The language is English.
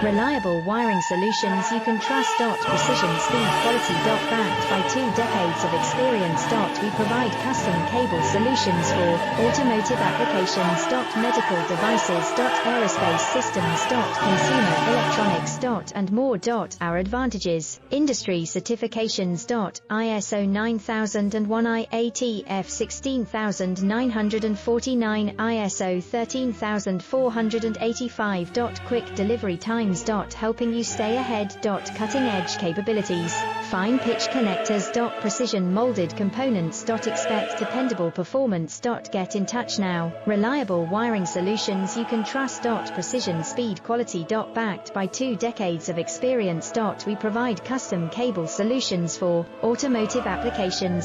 Reliable wiring solutions you can trust. Precision, speed, quality. Backed by 2 decades of experience. We provide custom cable solutions for automotive applications. Medical devices. Aerospace systems. Consumer electronics. And more. Our advantages: industry certifications. ISO 9001, IATF 16949, ISO 13485. Quick delivery times. Helping you stay ahead. Cutting-edge capabilities. Fine pitch connectors. Precision molded components. Expect dependable performance. Get in touch now. Reliable wiring solutions you can trust. Precision, speed, quality. Backed by 2 decades of experience. We provide custom cable solutions for automotive applications.